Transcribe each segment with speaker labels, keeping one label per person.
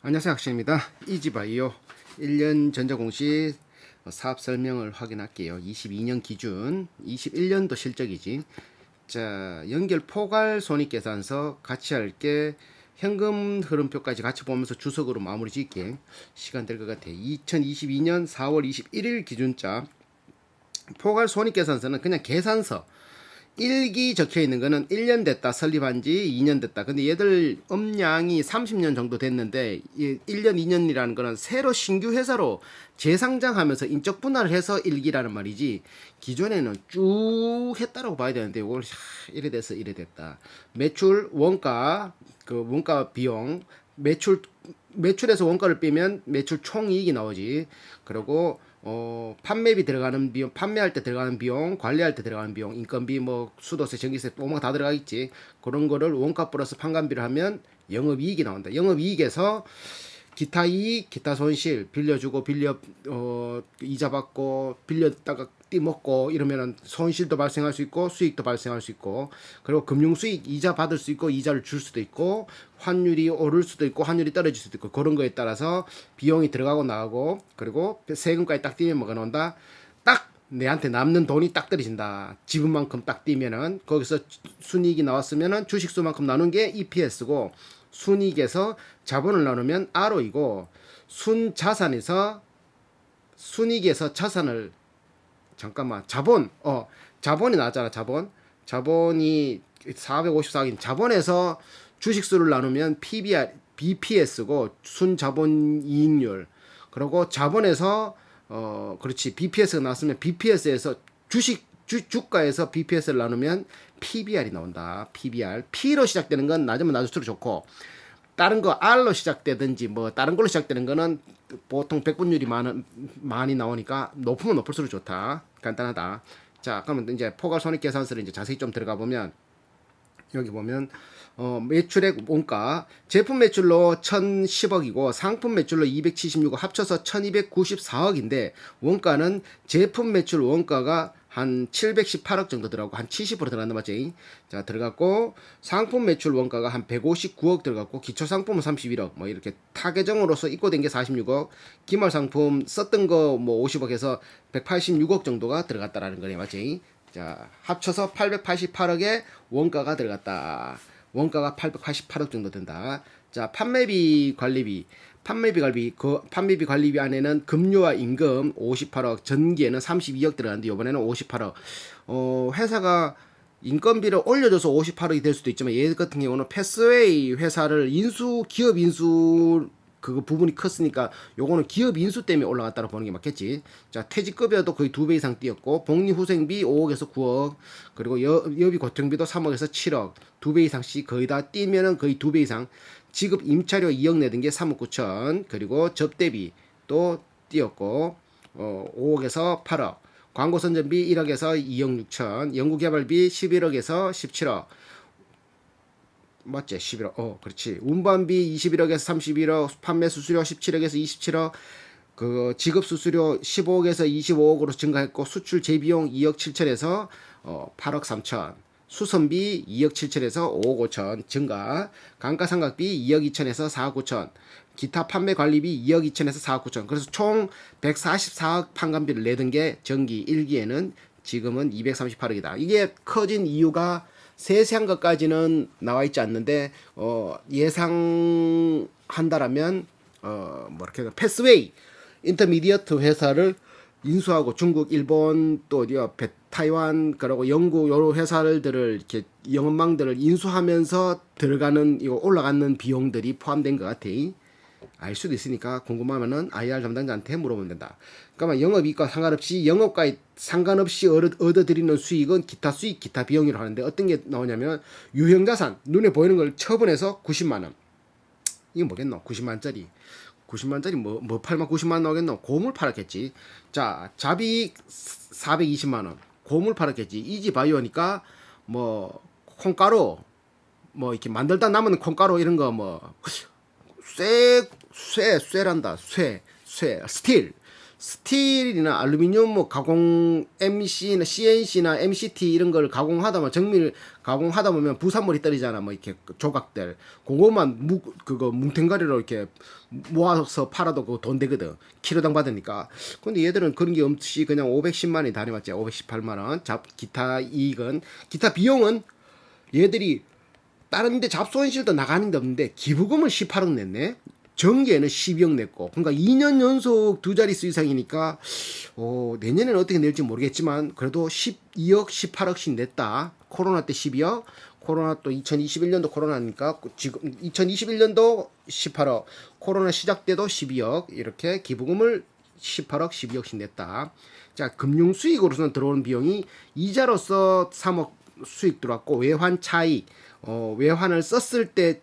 Speaker 1: 안녕하세요, 학생입니다. 이지바이오 1년 전자공시 사업 설명을 확인할게요. 22년 기준 21년도 실적이지. 자, 연결 포괄 손익계산서 같이 할게. 현금 흐름표까지 같이 보면서 주석으로 마무리 짓게 시간 될 것 같아. 2022년 4월 21일 기준자 포괄 손익계산서는 그냥 계산서. 1기 적혀 있는 거는 1년 됐다, 설립한 지 2년 됐다. 근데 얘들 업량이 30년 정도 됐는데 1년, 2년이라는 거는 새로 신규 회사로 재상장하면서 인적 분할을 해서 1기라는 말이지. 기존에는 쭉 했다라고 봐야 되는데 이걸 이래 됐어, 이래 됐다. 매출, 원가, 그 원가 비용, 매출에서 원가를 빼면 매출 총이익이 나오지. 그리고 판매비 들어가는 비용, 판매할 때 들어가는 비용, 관리할 때 들어가는 비용, 인건비, 뭐 수도세, 전기세, 뭐뭐 다 들어가 있지. 그런 거를 원가 플러스 판관비를 하면 영업이익이 나온다. 영업이익에서 기타 이익, 기타 손실, 빌려주고 이자 받고 빌렸다가 띠먹고 이러면은 손실도 발생할 수 있고 수익도 발생할 수 있고, 그리고 금융수익, 이자 받을 수 있고 이자를 줄 수도 있고 환율이 오를 수도 있고 환율이 떨어질 수도 있고, 그런 거에 따라서 비용이 들어가고 나가고, 그리고 세금까지 딱 띄면 뭐가 나온다. 딱 내한테 남는 돈이 딱 떨어진다. 지분만큼 딱 띄면은 거기서 순이익이 나왔으면은 주식수만큼 나눈 게 EPS고, 순이익에서 자본을 나누면 RO이고, 순자산에서 순이익에서 자산을 잠깐만 자본이 나왔잖아. 자본이 454억. 자본에서 주식수를 나누면 BPS고 순자본이익률. 그리고 자본에서 그렇지, BPS가 나왔으면 BPS에서 주가에서 BPS를 나누면 PBR이 나온다. PBR. P로 시작되는 건 낮으면 낮을수록 좋고, 다른 거 R로 시작되든지 뭐 다른 걸로 시작되는 거는 보통 백분율이 많이 나오니까 높으면 높을수록 좋다. 간단하다. 자, 그러면 이제 포괄 손익계산서를 이제 자세히 좀 들어가 보면, 여기 보면 매출액 원가, 제품 매출로 1010억이고 상품 매출로 276억, 합쳐서 1294억인데 원가는 제품 매출 원가가 한 718억 정도 들어가고 한 70% 들어간다, 맞지? 자, 들어갔고 상품 매출 원가가 한 159억 들어갔고 기초 상품은 31억, 뭐 이렇게 타계정으로서 입고된 게 46억, 기말 상품 썼던 거 뭐 50억 해서 186억 정도가 들어갔다라는 거네, 맞지? 자, 합쳐서 888억의 원가가 들어갔다. 원가가 888억 정도 된다. 자, 판매비 관리비 안에는 급료와 임금 58억, 전기에는 32억 들어갔는데 이번에는 58억. 회사가 인건비를 올려줘서 58억이 될 수도 있지만, 얘 같은 경우는 패스웨이 회사를 기업 인수 그 부분이 컸으니까 요거는 기업 인수 때문에 올라갔다고 보는 게 맞겠지. 자, 퇴직급여도 거의 2배 이상 뛰었고, 복리후생비 5억에서 9억, 그리고 여비 고통비도 3억에서 7억, 2배 이상씩 거의 다 뛰면은 거의 2배 이상. 지급 임차료 2억 내던 게 3억 9천, 그리고 접대비 또 뛰었고 5억에서 8억, 광고 선전비 1억에서 2억 6천, 연구개발비 11억에서 17억, 맞지? 11억. 그렇지. 운반비 21억에서 31억, 판매 수수료 17억에서 27억, 그 지급 수수료 15억에서 25억으로 증가했고, 수출 재비용 2억 7천에서 8억 3천, 수선비 2억 7천에서 5억 5천 증가, 감가상각비 2억 2천에서 4억 9천, 기타 판매 관리비 2억 2천에서 4억 9천. 그래서 총 144억 판관비를 내던 게 전기 1기에는 지금은 238억이다. 이게 커진 이유가 세세한 것까지는 나와 있지 않는데, 예상한다라면 뭐랄까, 패스웨이 인터미디어트 회사를 인수하고 중국, 일본, 또 어디야, 타이완, 그리고 영국 여러 회사들을 이렇게 영업망들을 인수하면서 들어가는 이거 올라가는 비용들이 포함된 것 같아. 알 수도 있으니까 궁금하면은 IR 담당자한테 물어보면 된다. 그러니까 영업이익과 상관없이 얻어들이는 수익은 기타 수익, 기타 비용이라고 하는데, 어떤 게 나오냐면 유형자산, 눈에 보이는 걸 처분해서 90만 원. 이거 뭐겠노? 90만짜리 뭐 팔면 90만 나오겠노? 고물 팔았겠지. 자, 잡이익 420만 원. 고물 팔았겠지. 이지바이오니까 뭐 콩가루, 뭐 이렇게 만들다 남은 콩가루 이런 거, 뭐 쇠란다. 스틸 스틸이나 알루미늄 뭐 가공 MC나 CNC나 MCT 이런 걸 가공하다 보면 정밀 가공하다 보면 부산물이 떨어지잖아. 뭐 이렇게 조각들 그거만 그거 뭉탱가리로 이렇게 모아서 팔아도 그거 돈 되거든. 키로당 받으니까. 근데 얘들은 그런 게 없이 그냥 510만 원이 다녀왔지. 518만 원. 기타 이익은 기타 비용은 얘들이 다른 데 잡손실도 나가는 데 없는데 기부금을 18억 냈네. 정기에는 12억 냈고, 그러니까 2년 연속 두 자릿수 이상이니까 내년에는 어떻게 낼지 모르겠지만 그래도 12억, 18억씩 냈다. 코로나 때 12억, 코로나 또 2021년도 코로나니까 지금 2021년도 18억, 코로나 시작 때도 12억 이렇게 기부금을 18억, 12억씩 냈다. 자, 금융 수익으로서는 들어오는 비용이 이자로서 3억 수익 들어왔고 외환 차익, 외환을 썼을 때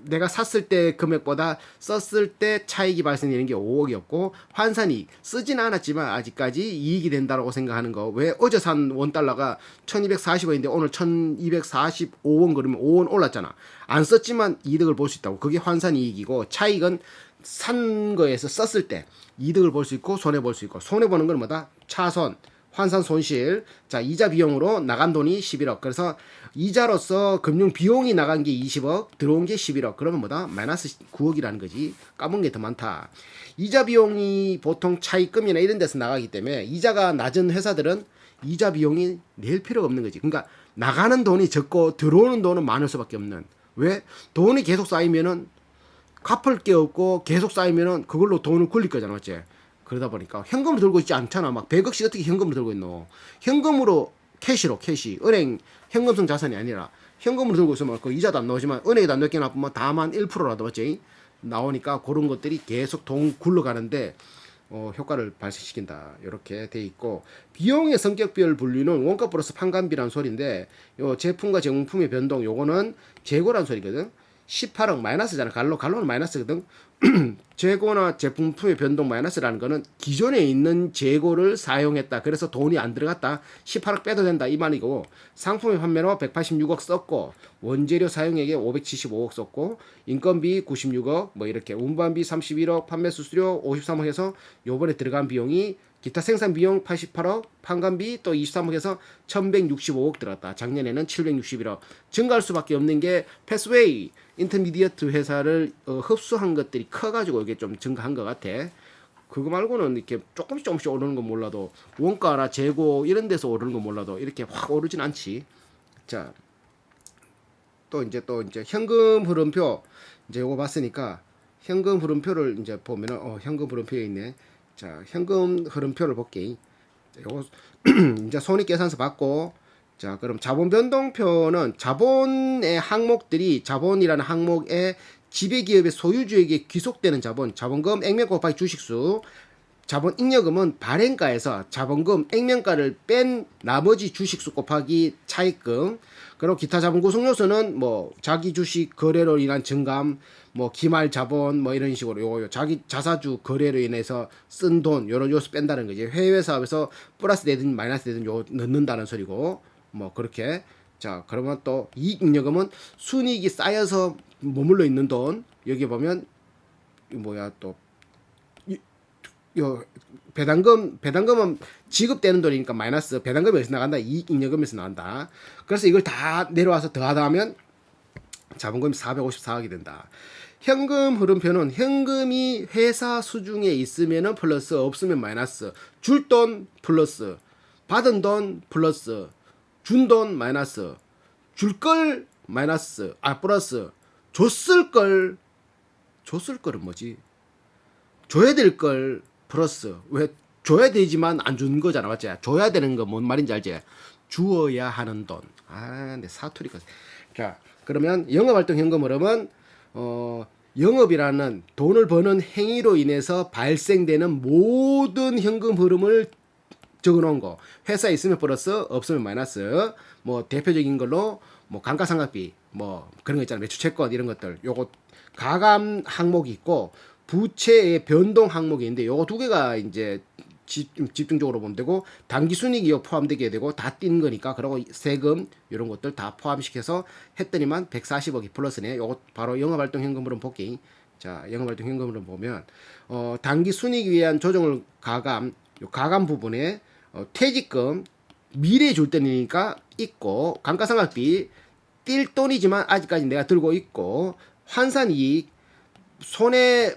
Speaker 1: 내가 샀을 때 금액보다 썼을 때 차익이 발생되는 게 5억이었고 환산이익 쓰진 않았지만 아직까지 이익이 된다라고 생각하는 거. 왜 어제 산 원달러가 1240원인데 오늘 1245원 그러면 5원 올랐잖아. 안 썼지만 이득을 볼 수 있다고. 그게 환산이익이고 차익은 산 거에서 썼을 때 이득을 볼 수 있고 손해 볼 수 있고 손해 보는 건 뭐다? 차손 환산 손실. 자, 이자 비용으로 나간 돈이 11억. 그래서 이자로서 금융 비용이 나간 게 20억, 들어온 게 11억. 그러면 뭐다? 마이너스 9억이라는 거지. 까먹은 게 더 많다. 이자 비용이 보통 차입금이나 이런 데서 나가기 때문에 이자가 낮은 회사들은 이자 비용이 낼 필요가 없는 거지. 그러니까 나가는 돈이 적고 들어오는 돈은 많을 수밖에 없는. 왜? 돈이 계속 쌓이면은 갚을 게 없고 계속 쌓이면은 그걸로 돈을 굴릴 거잖아, 맞지? 그러다 보니까 현금을 들고 있지 않잖아. 막 100억씩 어떻게 현금을 들고 있노? 현금으로 캐시 은행 현금성 자산이 아니라 현금으로 들고 있으면 그 이자도 안 나오지만 은행에다 몇 개 놔두면 다만 1%라도 맞지? 나오니까 그런 것들이 계속 돈 굴러가는데 효과를 발생시킨다. 이렇게 돼 있고 비용의 성격별 분류는 원가 플러스 판관비라는 소리인데 요 제품과 제공품의 변동 요거는 재고란 소리거든. 18억 마이너스잖아. 갈로는 마이너스거든. 재고나 제품품의 변동 마이너스라는 거는 기존에 있는 재고를 사용했다. 그래서 돈이 안 들어갔다. 18억 빼도 된다. 이 말이고 상품의 판매로 186억 썼고 원재료 사용액에 575억 썼고 인건비 96억 뭐 이렇게 운반비 31억 판매 수수료 53억 해서 요번에 들어간 비용이 기타 생산 비용 88억, 판관비 또 23억 해서 1165억 들어갔다. 작년에는 761억. 증가할 수밖에 없는 게 패스웨이, 인터미디어트 회사를 흡수한 것들이 커가지고 이게 좀 증가한 것 같아. 그거 말고는 이렇게 조금씩 오르는 건 몰라도 원가나 재고 이런 데서 오르는 건 몰라도 이렇게 확 오르진 않지. 자, 또 이제 현금 흐름표 이제 요거 봤으니까 현금 흐름표를 이제 보면은 현금 흐름표에 있네. 자, 현금 흐름표를 볼게. 요거 이제 손익계산서 받고 자, 그럼 자본 변동표는 자본의 항목들이 자본이라는 항목에 지배기업의 소유주에게 귀속되는 자본금 액면 곱하기 주식수, 자본 잉여금은 발행가에서 자본금 액면가를 뺀 나머지 주식수 곱하기 차익금, 그리고 기타 자본 구성 요소는 뭐 자기 주식 거래로 인한 증감, 뭐 기말 자본 뭐 이런 식으로 요거 자기 자사주 거래로 인해서 쓴 돈 요런 요소 뺀다는 거지. 해외 사업에서 플러스 되든 마이너스 되든 요 넣는다는 소리고 뭐 그렇게. 자, 그러면 또 이익잉여금은 순이익이 쌓여서 머물러 있는 돈. 여기 보면 또 배당금은 지급되는 돈이니까 마이너스, 배당금이 어디서 나간다? 이익잉여금에서 나간다. 그래서 이걸 다 내려와서 더하다 하면 자본금이 454억이 된다. 현금 흐름표는 현금이 회사 수중에 있으면은 플러스, 없으면 마이너스. 줄 돈 플러스, 받은 돈 플러스, 준 돈 마이너스, 줄 걸 마이너스, 플러스, 줬을 거는 뭐지? 줘야 될 걸 플러스. 왜? 줘야 되지만 안 주는 거잖아, 맞지? 줘야 되는 거 뭔 말인지 알지? 주어야 하는 돈. 내 사투리가. 자, 그러면 영업활동 현금 흐름은 영업이라는 돈을 버는 행위로 인해서 발생되는 모든 현금 흐름을 적어놓은 거. 회사에 있으면 플러스, 없으면 마이너스. 뭐 대표적인 걸로 뭐 감가상각비, 뭐 그런 거 있잖아, 매출채권 이런 것들. 요거 가감 항목이 있고 부채의 변동 항목이 있는데 요거 두 개가 이제 집중적으로 보면 되고 당기순이익이 포함되게 되고 다 뛴 거니까. 그리고 세금 이런 것들 다 포함시켜서 했더니만 140억이 플러스네. 요거 바로 영업활동 현금으로 볼게. 자, 영업활동 현금으로 보면 단기 순이익 위한 조정을 요 가감 부분에 퇴직금 미래에 줄 때니까 있고, 감가상각비 뛸 돈이지만 아직까지 내가 들고 있고, 환산이익 손해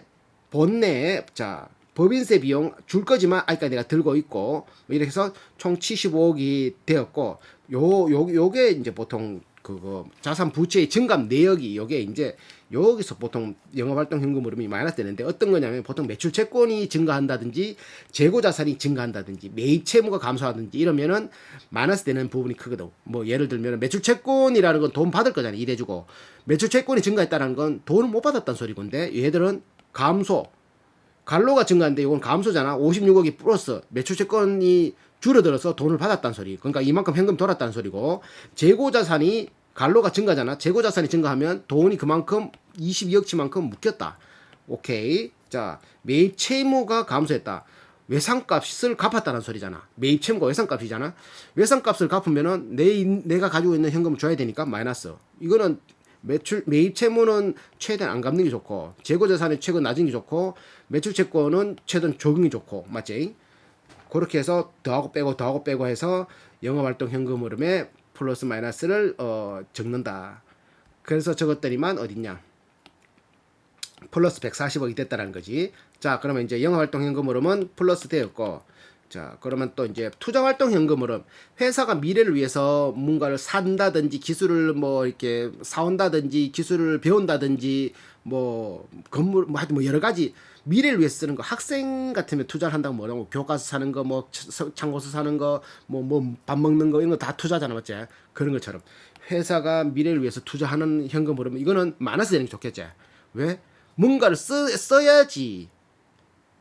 Speaker 1: 본내, 자, 법인세 비용 줄 거지만 아직까지 내가 들고 있고, 이렇게 해서 총 75억이 되었고, 요게 이제 보통 그거 자산 부채의 증감 내역이 요게 이제 여기서 보통 영업활동 현금 흐름이 마이너스 되는데, 어떤 거냐면 보통 매출 채권이 증가한다든지 재고 자산이 증가한다든지 매입 채무가 감소하든지 이러면은 마이너스 되는 부분이 크거든. 뭐 예를 들면 매출 채권이라는 건 돈 받을 거잖아, 일해주고. 매출 채권이 증가했다는 건 돈을 못 받았다는 소리건데, 얘들은 감소, 갈로가 증가한데 이건 감소잖아. 56억이 플러스 매출 채권이 줄어들어서 돈을 받았다는 소리. 그러니까 이만큼 현금 돌았다는 소리고, 재고 자산이 갈로가 증가잖아. 재고 자산이 증가하면 돈이 그만큼 22억치만큼 묶였다. 오케이. 자, 매입 채무가 감소했다. 외상값을 갚았다는 소리잖아. 매입 채무가 외상값이잖아. 외상값을 갚으면은 내가 가지고 있는 현금을 줘야 되니까 마이너스. 이거는 매입 채무는 최대한 안 갚는 게 좋고, 재고 자산의 최근 낮은 게 좋고, 매출 채권은 최대한 적은 게 좋고, 맞지? 그렇게 해서 더하고 빼고 해서 영업활동 현금 흐름에 플러스 마이너스를 적는다. 그래서 적었더니만 어딨냐? 플러스 140억이 됐다는 거지. 자, 그러면 이제 영업활동 현금 흐름은 플러스 되었고, 자, 그러면 또 이제 투자활동 현금 흐름. 회사가 미래를 위해서 뭔가를 산다든지 기술을 뭐 이렇게 사온다든지 기술을 배운다든지 뭐 건물 뭐 하여튼 뭐 여러 가지 미래를 위해서 쓰는 거. 학생 같으면 투자를 한다고 뭐라고, 교과서 사는 거, 뭐 참고서 사는 거, 뭐 밥 먹는 거, 이런 거 다 투자잖아, 맞지? 그런 것처럼 회사가 미래를 위해서 투자하는 현금 흐름, 이거는 마이너스 되는 게 좋겠지. 왜? 뭔가를 써야지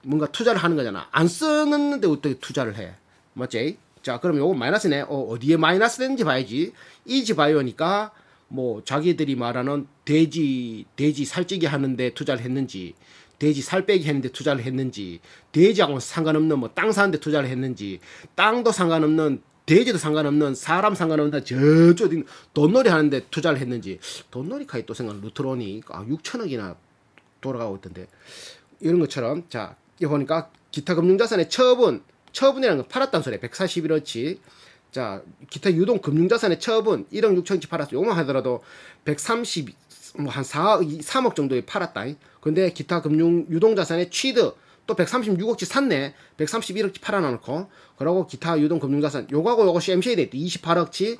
Speaker 1: 뭔가 투자를 하는 거잖아. 안 쓰는데 어떻게 투자를 해? 맞지? 자, 그럼 요거 마이너스네. 어디에 마이너스 되는지 봐야지. 이지바이오니까 뭐 자기들이 말하는 돼지 살찌게 하는데 투자를 했는지, 돼지 살 빼기 했는데 투자를 했는지, 돼지하고 상관없는 뭐 땅 사는데 투자를 했는지, 땅도 상관없는, 돼지도 상관없는, 사람 상관없는 저쪽 돈놀이 하는데 투자를 했는지. 돈놀이 카이 또 생각 루트론이 6천억이나 돌아가고 있던데, 이런 것처럼. 자, 여기 보니까 기타 금융자산의 처분이라는 건 팔았다는 소리야. 141억치. 자, 기타 유동 금융자산의 처분 1억 6천치 팔았어. 요만 하더라도 130, 뭐 한 4억, 3억 정도에 팔았다. 근데 기타 금융 유동자산의 취득 또 136억치 샀네. 131억치 팔아놓고, 그러고 기타 유동 금융자산 요거하고 요거 CMCA 돼. 28억치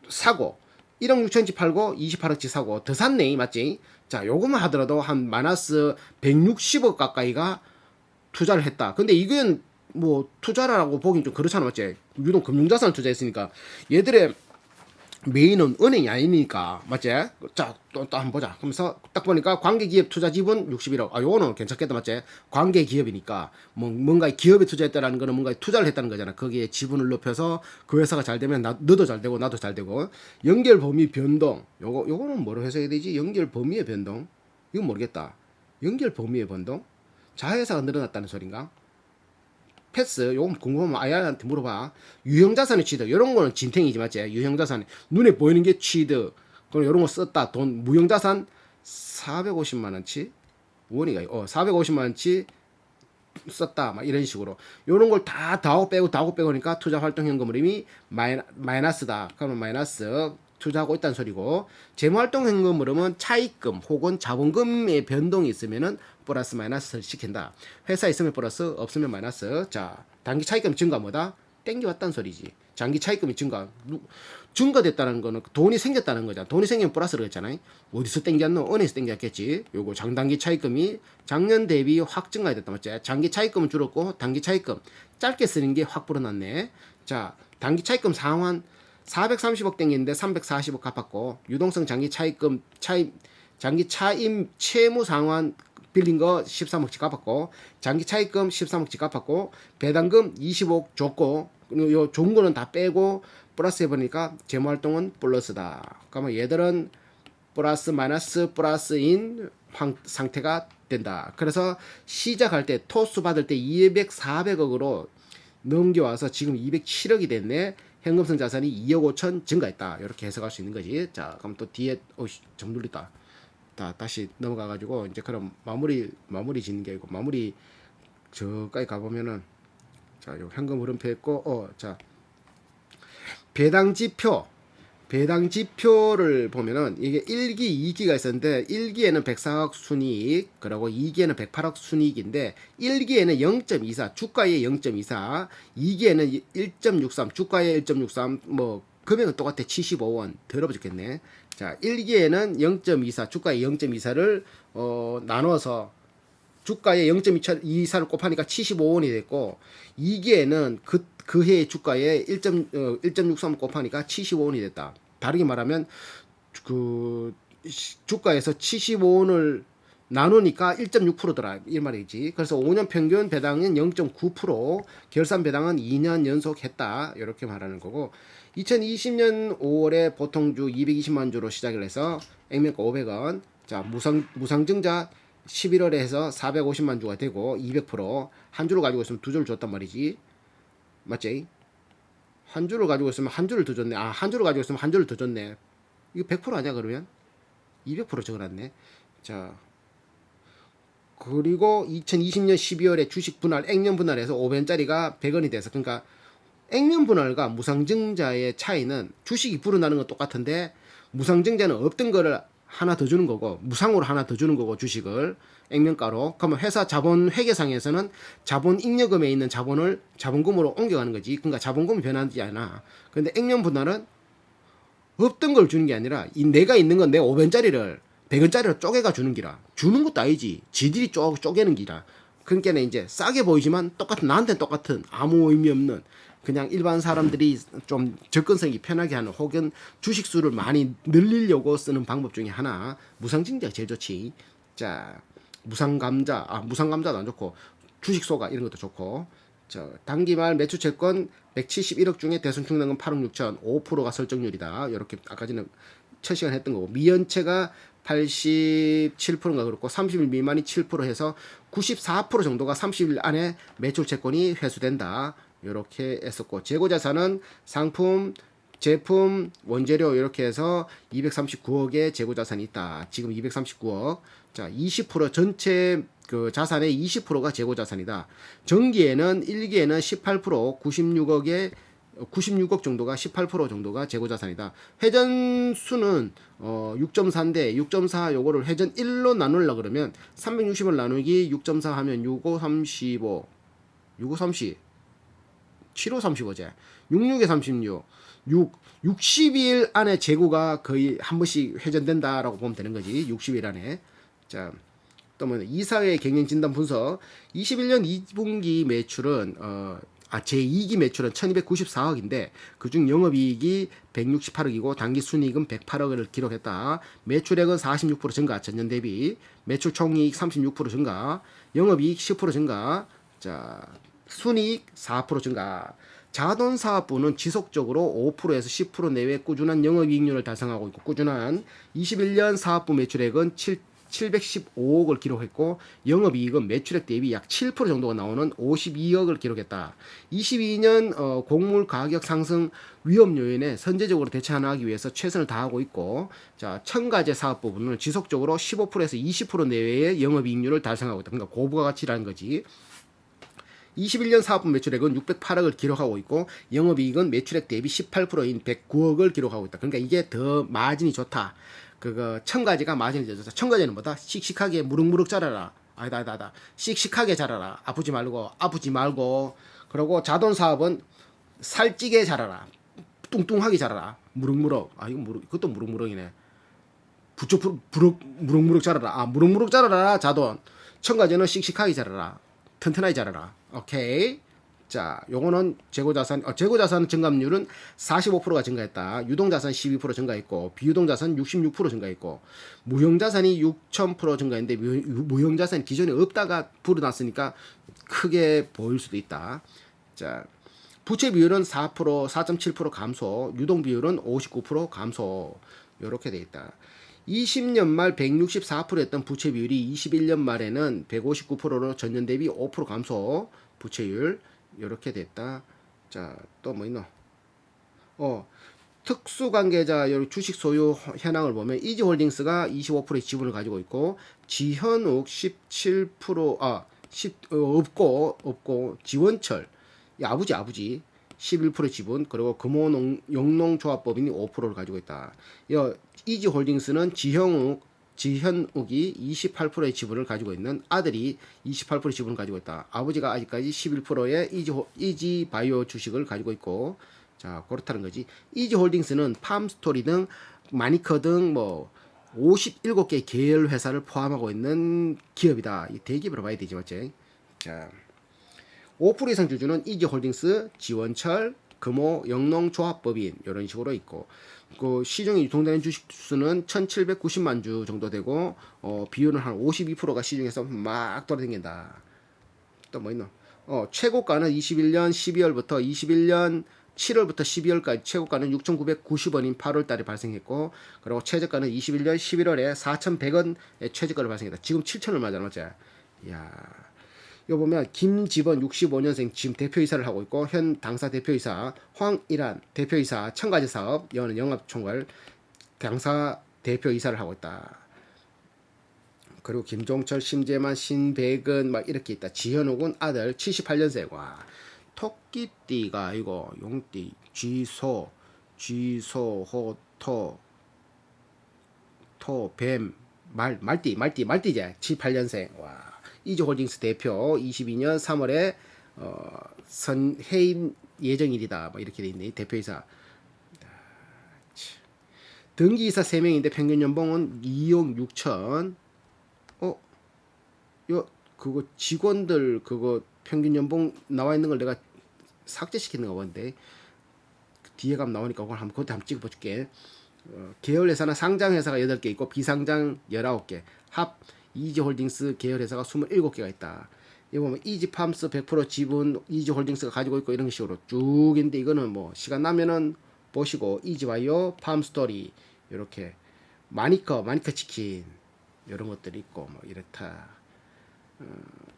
Speaker 1: 사고 1억 6천치 팔고 28억치 사고 더 샀네, 맞지? 자, 요것만 하더라도 한 마이너스 160억 가까이가 투자를 했다. 근데 이건 뭐 투자라고 보긴 좀 그렇잖아, 맞지? 유동 금융자산을 투자했으니까 얘들의 메인은 은행이 아니니까, 맞지? 자, 또 한번 보자. 그러면서 딱 보니까 관계기업 투자 지분 61억. 요거는 괜찮겠다, 맞지? 관계기업이니까 뭔가 기업에 투자했다라는 거는 뭔가 투자를 했다는 거잖아. 거기에 지분을 높여서 그 회사가 잘 되면 너도 잘 되고 나도 잘 되고. 연결 범위 변동. 요거는 뭐로 해석해야 되지? 연결 범위의 변동. 이건 모르겠다. 연결 범위의 변동? 자회사가 늘어났다는 소린가? 패스. 요건 궁금하면 아이한테 물어봐. 유형자산의 취득, 요런 거는 진탱이지, 맞지? 유형자산 눈에 보이는 게 취득. 그럼 요런 거 썼다. 돈 무형자산 450만원치 원이가 450만원치 썼다, 막 이런 식으로. 요런 걸 다 더하고 빼고 하니까 투자활동 현금 흐름이 마이너스다. 그러면 마이너스 투자하고 있다는 소리고, 재무활동 현금 흐름은 차입금 혹은 자본금의 변동이 있으면은 플러스 마이너스를 시킨다. 회사 있으면 플러스, 없으면 마이너스. 자, 단기 차입금 증가 뭐다? 땡겨왔다는 소리지. 장기 차입금이 증가됐다는 거는 돈이 생겼다는 거잖아. 돈이 생기면 플러스를 했잖아요. 어디서 땡겼노? 은행에서 땡겼겠지. 요거 장단기 차입금이 작년 대비 확 증가됐다, 맞지? 장기 차입금은 줄었고 단기 차입금 짧게 쓰는 게 확 불어났네. 자, 단기 차입금 상환 430억 땡기는데 340억 갚았고, 유동성 장기 차입금 장기 차임 채무 상환 빌린 거 13억치 갚았고, 장기 차입금 13억치 갚았고, 배당금 20억 줬고, 요 좋은 거는 다 빼고 플러스 해보니까 재무활동은 플러스다. 그러면 얘들은 플러스 마이너스 플러스인 상태가 된다. 그래서 시작할 때 토스 받을 때 200, 400억으로 넘겨와서 지금 207억이 됐네. 현금성 자산이 2억 5천 증가했다. 이렇게 해석할 수 있는 거지. 자, 그럼 또 뒤에 점 눌렸다. 다시 넘어가 가지고 이제 그럼 마무리 짓는 게 아니고 마무리 저까지 가 보면은 자, 요 현금 흐름표 있고 자, 배당 지표를 보면은 이게 1기, 2기가 있었는데 1기에는 104억 순이익, 그리고 2기에는 108억 순이익인데 1기에는 0.24 주가의 0.24, 2기에는 1.63 주가의 1.63 뭐 금액은 똑같아 75원 더러워 죽겠네. 자, 1기에는 0.24 주가의 0.24를 나눠서 주가의 0.24를 곱하니까 75원이 됐고 2기에는 그 해의 주가의 1.63 곱하니까 75원이 됐다. 다르게 말하면 그 주가에서 75원을 나누니까 1.6%더라 이 말이지. 그래서 5년 평균 배당은 0.9%, 결산 배당은 2년 연속 했다 이렇게 말하는 거고 2020년 5월에 보통주 220만 주로 시작을 해서 액면가 500원, 자 무상증자 11월에 해서 450만 주가 되고 200%한 주를 가지고 있으면 두 주를 줬단 말이지. 맞지? 한 주를 가지고 있으면 한 주를 더 줬네. 한 주를 가지고 있으면 한 주를 더 줬네. 이거 100% 아니야 그러면? 200% 적어놨네. 자, 그리고 2020년 12월에 주식 분할, 액면 분할해서 500원짜리가 100원이 돼서 그러니까 액면 분할과 무상증자의 차이는 주식이 불어나는 건 똑같은데 무상증자는 없던 거를 하나 더 주는 거고 무상으로 하나 더 주는 거고 주식을 액면가로 그러면 회사 자본 회계상에서는 자본 잉여금에 있는 자본을 자본금으로 옮겨가는 거지. 그러니까 자본금이 변하지 않아. 그런데 액면 분할은 없던 걸 주는 게 아니라 내가 있는 건 내 500원짜리를 100원짜리로 쪼개가 주는 기라. 주는 것도 아니지. 지들이 쪼개는 기라. 그러니까 이제 싸게 보이지만 똑같은 나한테는 똑같은 아무 의미 없는 그냥 일반 사람들이 좀 접근성이 편하게 하는 혹은 주식 수를 많이 늘리려고 쓰는 방법 중에 하나 무상증자가 제일 좋지. 자, 무상감자도 안 좋고 주식소가 이런 것도 좋고. 자, 단기말 매출 채권 171억 중에 대손 충당금 8억 6천 5%가 설정률이다. 이렇게 아까 전에 첫 시간 했던 거고 미연체가 87%인가 그렇고 30일 미만이 7% 해서 94% 정도가 30일 안에 매출 채권이 회수된다. 이렇게 했었고 재고자산은 상품, 제품, 원재료 이렇게 해서 239억의 재고자산이 있다. 지금 239억. 자, 20% 전체 그 자산의 20%가 재고자산이다. 전기에는 1기에는 18% 96억 정도가 18% 정도가 재고자산이다. 회전수는 6.4인데 6.4 요거를 회전 1로 나누려 그러면 360을 나누기 6.4 하면 65, 35, 65, 30, 75, 35제. 66에 36. 60일 안에 재고가 거의 한 번씩 회전된다라고 보면 되는 거지. 60일 안에. 자, 또 뭐 이사회 경영 진단 분석. 21년 2분기 매출은 제2기 매출은 1294억인데 그중 영업이익이 168억이고 당기순이익은 108억을 기록했다. 매출액은 46% 증가 전년 대비. 매출 총이익 36% 증가. 영업이익 10% 증가. 자, 순이익 4% 증가. 자동사업부는 지속적으로 5%에서 10% 내외 꾸준한 영업이익률을 달성하고 있고 꾸준한 21년 사업부 매출액은 715억을 기록했고 영업이익은 매출액 대비 약 7% 정도가 나오는 52억을 기록했다. 22년 곡물 가격 상승 위험 요인에 선제적으로 대처하기 위해서 최선을 다하고 있고 자 첨가제 사업 부분은 지속적으로 15%에서 20% 내외의 영업이익률을 달성하고 있다. 그러니까 고부가가치라는 거지. 21년 사업분 매출액은 608억을 기록하고 있고 영업이익은 매출액 대비 18%인 109억을 기록하고 있다. 그러니까 이게 더 마진이 좋다. 그거 첨가제가 마진이 더 좋다. 첨가제는 뭐다? 씩씩하게 무럭무럭 자라라. 아니다. 씩씩하게 자라라. 아프지 말고. 그리고 자돈 사업은 살찌게 자라라. 뚱뚱하게 자라라. 무럭무럭. 이것도 무럭무럭이네. 무럭무럭 자라라. 무럭무럭 자라라. 자돈. 첨가제는 씩씩하게 자라라. 튼튼하게 자라라. 오케이. 자, 요거는 재고자산 증감률은 45%가 증가했다. 유동자산 12% 증가했고, 비유동자산 66% 증가했고, 무형자산이 6,000% 증가했는데, 무형자산이 기존에 없다가 불어났으니까 크게 보일 수도 있다. 자, 부채 비율은 4.7% 감소, 유동 비율은 59% 감소. 요렇게 돼 있다. 20년 말 164%였던 부채 비율이 21년 말에는 159%로 전년 대비 5% 감소 부채율 이렇게 됐다. 자, 또 뭐 있노? 특수관계자 주식 소유 현황을 보면 이지홀딩스가 25%의 지분을 가지고 있고 지현욱 17% 없고 지원철 아버지 11% 지분 그리고 금호영농조합법인이 5%를 가지고 있다. 이지홀딩스는 지현욱이 28%의 지분을 가지고 있는 아들이 28%의 지분을 가지고 있다. 아버지가 아직까지 11%의 이지바이오 주식을 가지고 있고 자 그렇다는 거지. 이지홀딩스는 팜스토리 등 마니커 등 뭐 57개의 계열 회사를 포함하고 있는 기업이다. 이 대기업으로 봐야 되지 맞지? 자 5% 이상 주주는 이지홀딩스, 지원철, 금호, 영농조합법인 이런 식으로 있고 그 시중에 유통되는 주식 수는 1790만 주 정도 되고 비율은 한 52%가 시중에서 막 돌아다닌다. 또 뭐 있노? 최고가는 21년 12월부터 21년 7월부터 12월까지 최고가는 6,990원인 8월 달에 발생했고 그리고 최저가는 21년 11월에 4,100원의 최저가를 발생했다. 지금 7,000원 맞아 맞지? 이야. 이거 보면 김지번 65년생 지금 대표이사를 하고 있고 현 당사 대표이사 황일환 대표이사 첨가제 사업 여는 영업총괄 당사 대표이사를 하고 있다. 그리고 김종철, 심재만, 신백은 막 이렇게 있다. 지현욱은 아들 78년생. 와 토끼띠가 이거 용띠 쥐소 호토뱀 말띠제 78년생. 와 이지홀딩스 대표 22년 3월에 해임 예정일이다. 뭐 이렇게 돼 있네. 대표이사. 등기이사 3명인데 평균 연봉은 2억 6천. 그거 직원들 그거 평균 연봉 나와 있는 걸 내가 삭제시키는 거 본데 뒤에 가면 나오니까 그걸 그것도 한번 찍어 볼게. 계열 회사는 상장 회사가 8개 있고 비상장 19개. 합 이지홀딩스 계열 회사가 27개가 있다. 이거 보면 이지팜스 100% 지분 이지홀딩스가 가지고 있고 이런 식으로 쭉 있는데 이거는 뭐 시간 나면은 보시고 이지바이오, 팜스토리 이렇게 마니커 치킨 이런 것들이 있고 뭐 이렇다.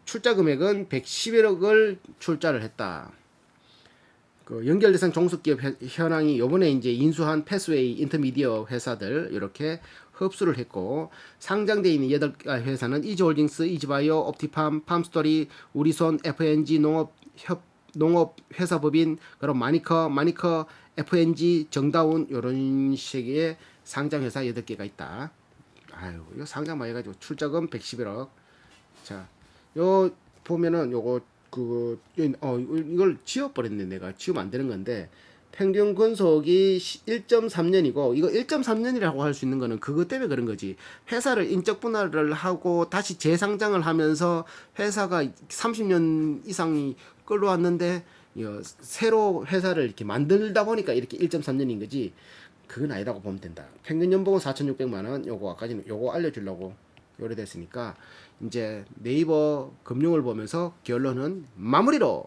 Speaker 1: 출자 금액은 111억을 출자를 했다. 그 연결 대상 종속기업 현황이 요번에 이제 인수한 패스웨이 인터미디어 회사들 이렇게 흡수를 했고 상장되어 있는 8개 회사는 이지홀딩스, 이지바이오, 옵티팜, 팜스토리, 우리손, FNG 농업회사법인, 그럼 마니커, FNG, 정다운 이런 식의 상장회사 8개가 있다. 아유 이거 상장만 해가지고 출자금 111억. 자, 요 보면은 요거 이걸 지워버렸네. 내가 지우면 안 되는 건데 평균 근속이 1.3년이고 이거 1.3년이라고 할 수 있는 거는 그것 때문에 그런 거지. 회사를 인적 분할을 하고 다시 재상장을 하면서 회사가 30년 이상이 끌어왔는데 새로 회사를 이렇게 만들다 보니까 이렇게 1.3년인 거지. 그건 아니라고 보면 된다. 평균 연봉은 4,600만 원. 요거 아까는 요거 알려주려고 요래됐으니까 이제 네이버 금융을 보면서 결론은 마무리로